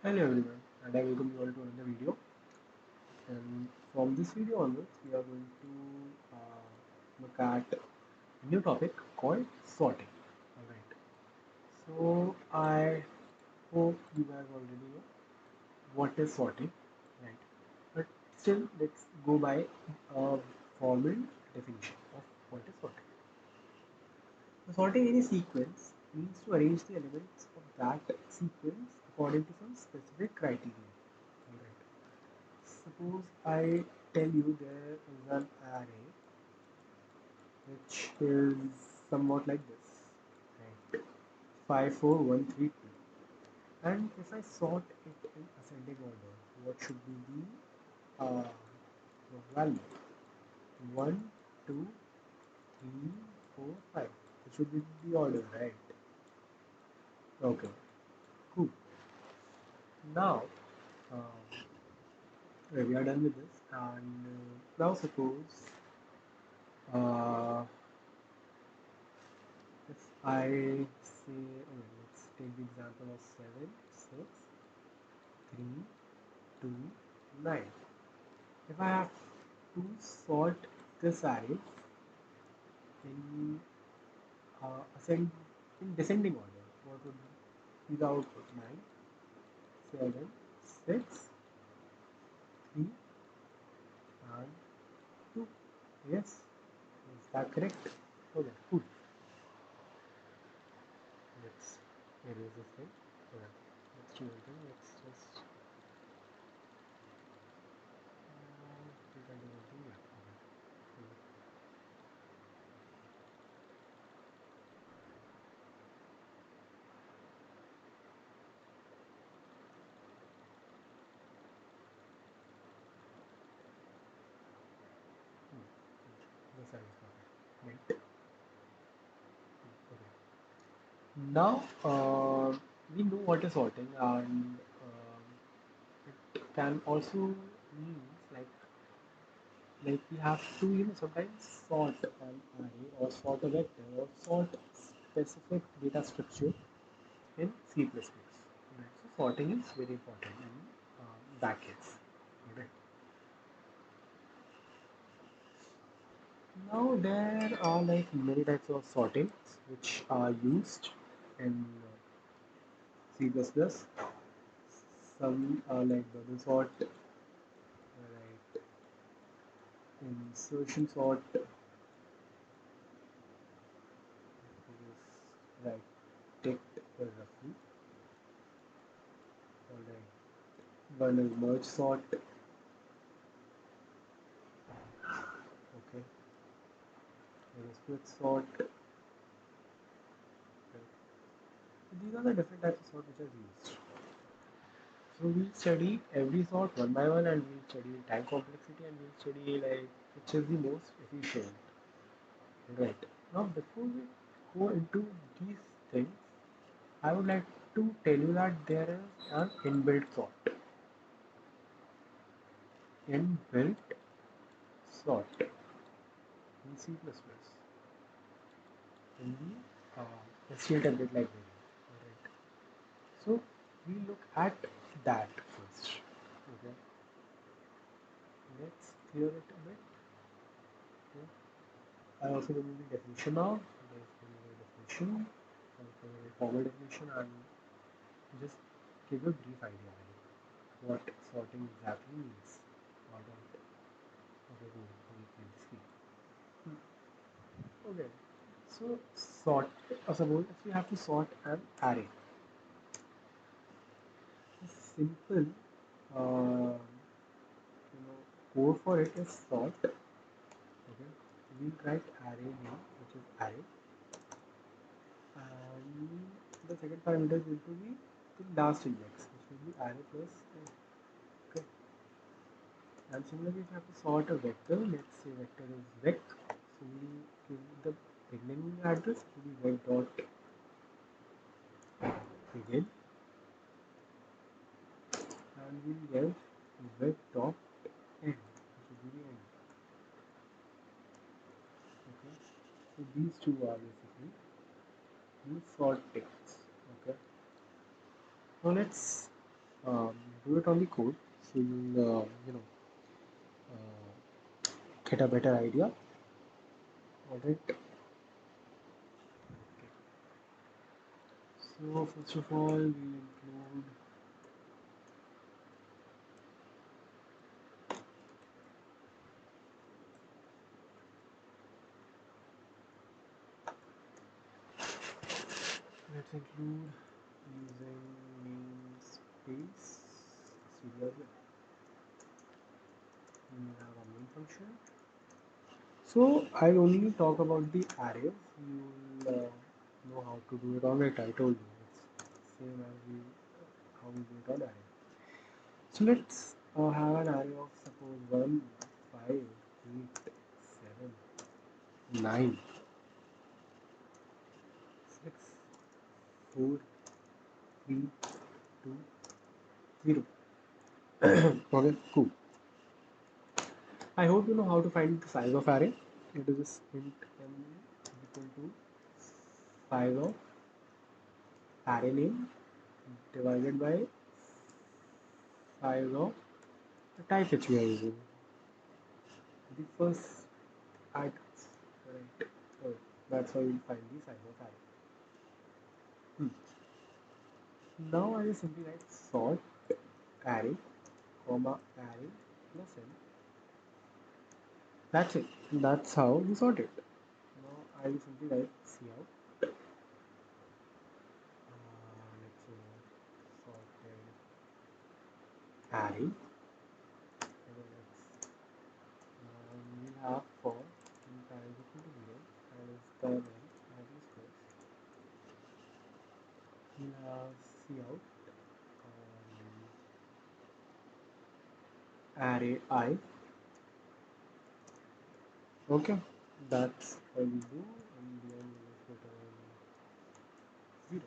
Hello everyone, and I welcome you all to another video. And from this video onwards, we are going to look at a new topic called sorting. Alright, so I hope you guys already know what is sorting, right? But still, let's go by a formal definition of what is sorting. So sorting any sequence means to arrange the elements of that sequence according to some specific criteria. Alright. Suppose I tell you there is an array which is somewhat like this, right? 5, 4, 1, 3, 2. And if I sort it in ascending order, what should be the value? 1, 2, 3, 4, 5. It should be the order, right? Okay, cool. Now, we are done with this, and now suppose uh, if I say, okay, let's take the example of 7, 6, 3, 2, 9. If I have to sort this array in ascend in descending order, what would be the output? 9, 7, 6, 3, and 2. Yes, is that correct? Okay, cool. Let's erase this thing. Okay, let's do one thing. Let's just we can do one thing. Yeah. Okay. This side is perfect. Right. Okay. Now we know what is sorting, and it can also means like we have to sometimes sort an array or sort a vector or sort specific data structure in C++. Right. So sorting is very important in that case. Alright. Now there are like many types of sortings which are used in C++. Some are like bubble sort, right? Insertion sort, right? Ticked roughly. Alright. One is merge sort. Okay. There is split sort. Right. So these are the different types of sort which are used. So we'll study every sort one by one, and we'll study time complexity, and we'll study like which is the most efficient. Right. Now before we go into these things, I would like to tell you that there is an inbuilt sort. Inbuilt sort in C++ in the SQL template library. Alright. So we look at that first. Okay. Let's clear it a bit. Okay. I also give you the definition now. There's going to be a definition, also a formal definition, and just give you a brief idea like what sorting exactly means. Alright. Okay, cool. We can see. Okay. So sort. Suppose if we have to sort an array, the simple code for it is sort. Okay. We'll write array name, which is array, and the second parameter is going to be the last index, which will be array plus n. Okay. And similarly, if you have to sort a vector, let's say vector is vec, so we give the beginning address to be vec dot begin, and we'll give vec dot end, which will be the end. Okay. So these two are basically the sort ticks. Okay. Now let's do it on the code so you'll get a better idea. Alright. So first of all, we'll include let's include using namespace stdio here. We have a main function. So I'll only talk about the arrays. You'll know how to do it on it. I told you it's same as how we do it on array. So let's have an array of suppose 1, 5, 8, 7, 9, 6, 4, 3, 2, 0. Okay, cool. I hope you know how to find the size of array. It is just int m equal to size of array name divided by size of the type which we are using. The first items, right? So that's how you'll find the size of array. Now I will simply write sort array comma array plus n. That's it. That's how we sort it. Now I will simply write cout. Let's say sorted array. We'll have for int array is equal to 0 and is the name as is close. We'll have cout array I. Okay, that's how we do, and then we'll return 0.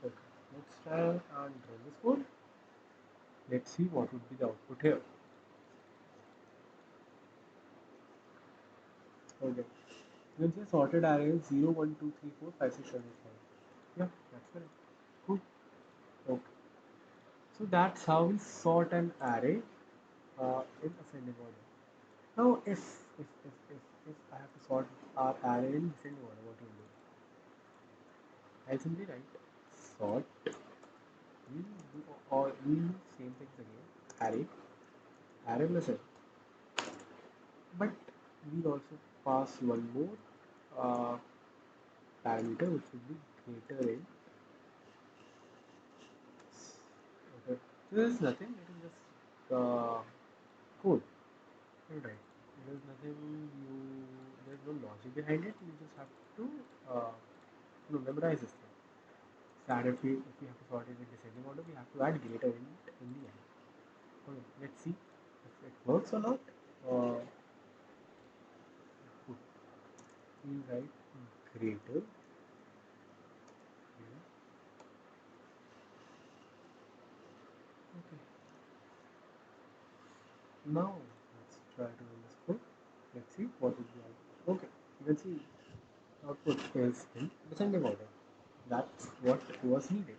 Okay, let's try and run this code. Let's see what would be the output here. Okay, we'll say sorted array is 0, 1, 2, 3, 4, 5, 6, 7, 8, 9. Yeah, that's correct. Cool. Okay, so that's how we sort an array in ascending order. Now, if I have to sort our array in descending order, what will do? I'll simply write sort. We'll do same things again. Array plus n. But we'll also pass one more parameter which will be greater in. Okay. So this is nothing. It is just code. Alright. There's nothing there's no logic behind it. You just have to memorize this thing. That if we have to sort it in descending order, we have to add greater in the end. Okay, let's see if it works or not. We'll write greater. Okay. Now let's try to run this code. Let's see what is the output. Okay, you can see output is in descending order. That's what was needed.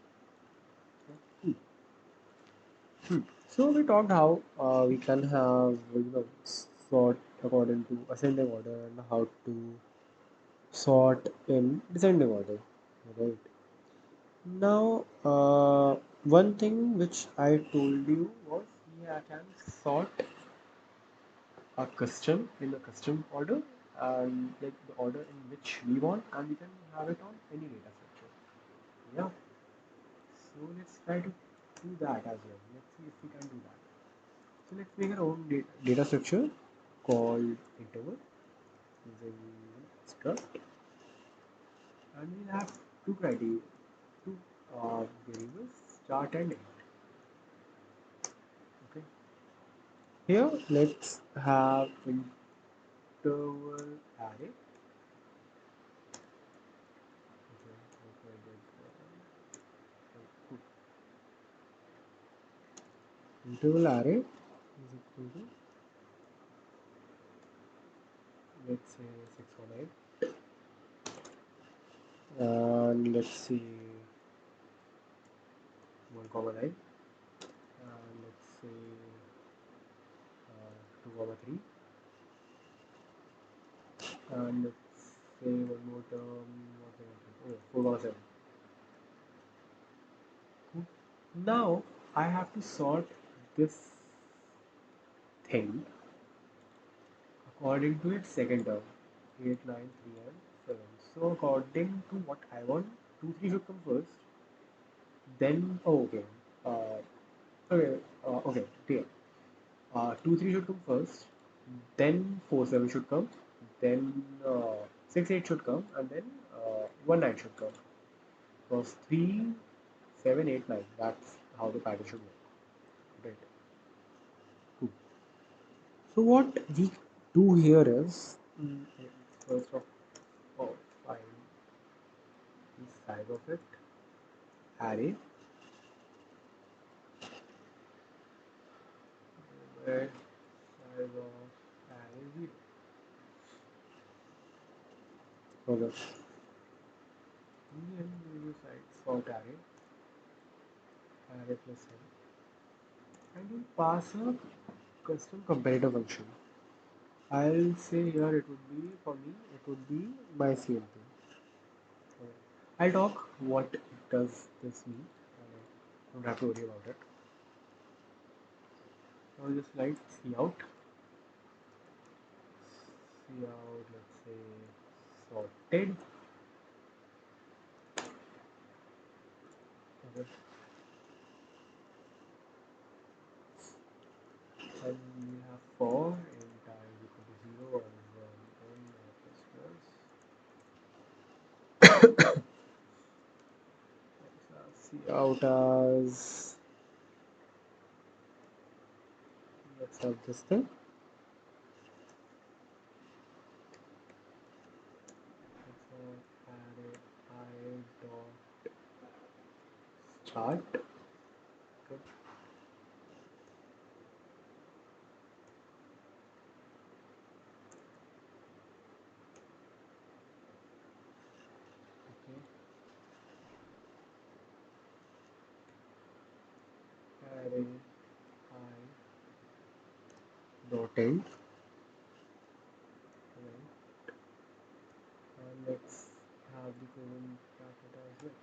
Okay. So we talked how we can have sort according to ascending order and how to sort in descending order. Right. Now, one thing which I told you was we can sort a custom in a custom order and like the order in which we want, and we can have it on any data structure. Yeah. So let's try to do that as well. Let's see if we can do that. So let's make our own data structure called interval using struct, and we'll have two criteria, two variables, start and end. Okay. Here let's have interval array. Okay, interval array is equal to, let's say, 618, and let's see 1 comma 9, let's say 2 comma 3, and let's say one more term, what can I do? Okay, 4 comma 7. Cool. Now I have to sort this thing according to its second term, 8, 9, 3, and 7. So according to what I want, 2, 3 should come first. Then, oh, okay. Uh, okay, clear. 2, 3 should come first. Then 4, 7 should come. Then 6, 8 should come. And then 1, 9 should come. Because 3, 7, 8, 9. That's how the pattern should work. Right. Cool. So what we do here is, first of all, find the size of it, array, where size of array 0. So the median will use size sort array plus n, and you pass a custom comparator function. I'll say here it would be, for me, it would be my CMP. Okay. I'll talk what does this mean. Don't have to worry about it. I'll just write cout, let's say sorted. Okay. And we have for int I is equal to 0 or 1 n plus plus. Cout as, let's have this thing. Array I dot start. Okay. Array I dot end. Right. And let's have the colon bracket as well.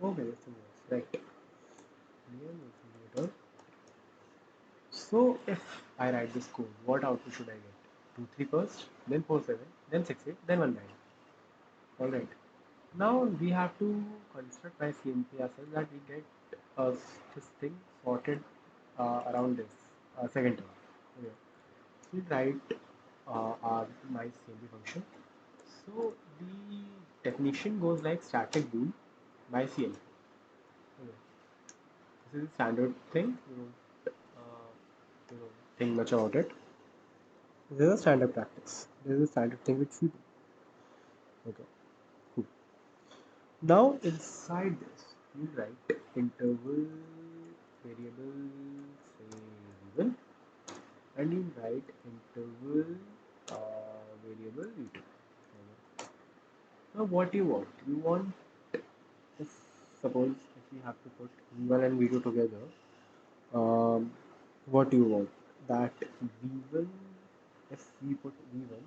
Okay, that's nice. Right. So if I write this code, what output should I get? 2, 3 first, then 4, 7, then 6, 8, then 1, 9. Alright. Now we have to construct my CMP as such that we get this thing sorted around this second term. Okay. So we write our my CMP function. So the definition goes like static bool by CMP. Okay. This is a standard thing. Think much about it. This is a standard practice. This is a standard thing which we do. Okay. Cool. Now inside this, you write interval variable say v1, and you write interval variable v2. Okay. Now what you want? You want, if suppose if we have to put v1 and v2 together, what do you want? That v1, if we put v1,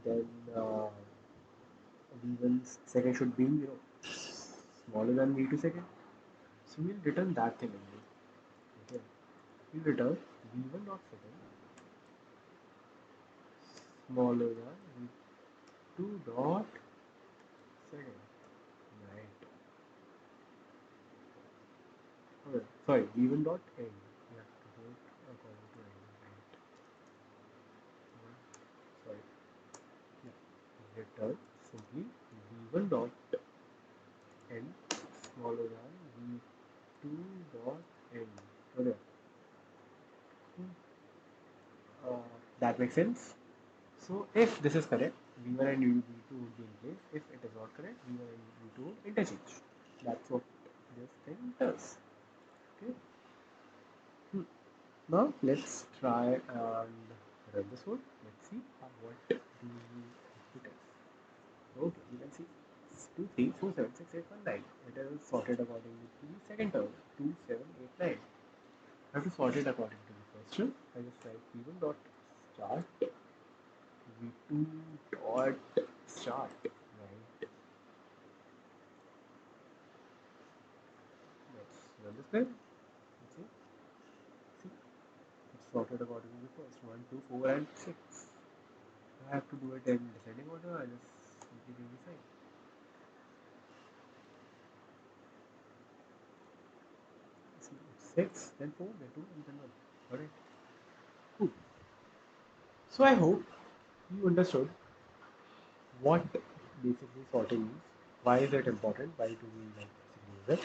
then v1's second should be smaller than v2 second. So we'll return that thing only. Okay. We'll return v1 dot second smaller than v2 dot second. Right. Okay. Sorry, v1 dot end. We have to put according to end. Right. Sorry. Yeah. Return simply v1 dot end smaller than v2 dot end. Okay. That makes sense. So if this is correct, v1 and v2 would be in place. If it is not correct, v1 and v2 would interchange. That's what this thing does. Okay. Now let's try and run this one. Let's see what do we output is. 2, 3, 4, 7, 6, 8, 1, 9. It is sorted according to the second term, 2, 7, 8, 9. I have to sort it according to the first term. I just write p1 dot start, v2 dot start, right? Let's run this guy. Let's see, it's sorted according to the first 1, 2, 4, and 6. I have to do it in descending order. I just simply give the sign. 6, then 4, then 2, and then 1. Alright, cool. So I hope you understood what basically sorting is, why is it important, why do we basically use it.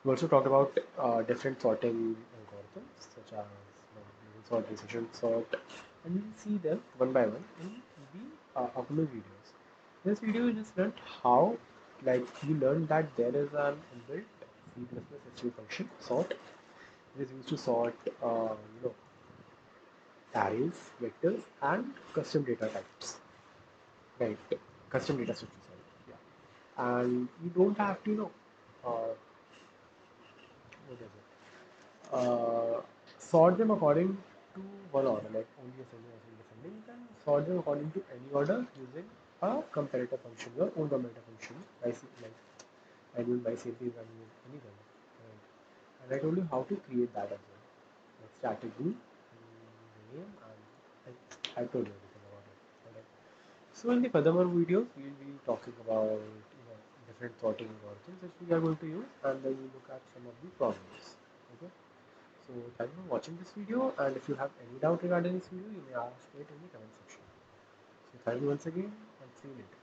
We also talked about different sorting algorithms such as linear sort, decision sort, and we'll see them one by one in the upcoming videos. This video we just learned how, like you learned that there is an inbuilt C++ SU function sort. It is used to sort arrays, vectors, and custom data types. Right, custom data structures. Sorry, yeah. And you don't have to what is it? Sort them according to one order, like only ascending, descending. You can sort them according to any order using a comparator function, your own comparator function. Like I mean by simply running anything. Right? And I told you how to create that as well. Like static bool, name, and I told you everything about it. Alright. So in the furthermore videos, we will be talking about different sorting algorithms that we are going to use, and then we look at some of the problems. Okay. So thank you for watching this video, and if you have any doubt regarding this video, you may ask it in the comment section. So thank you once again, and see you later.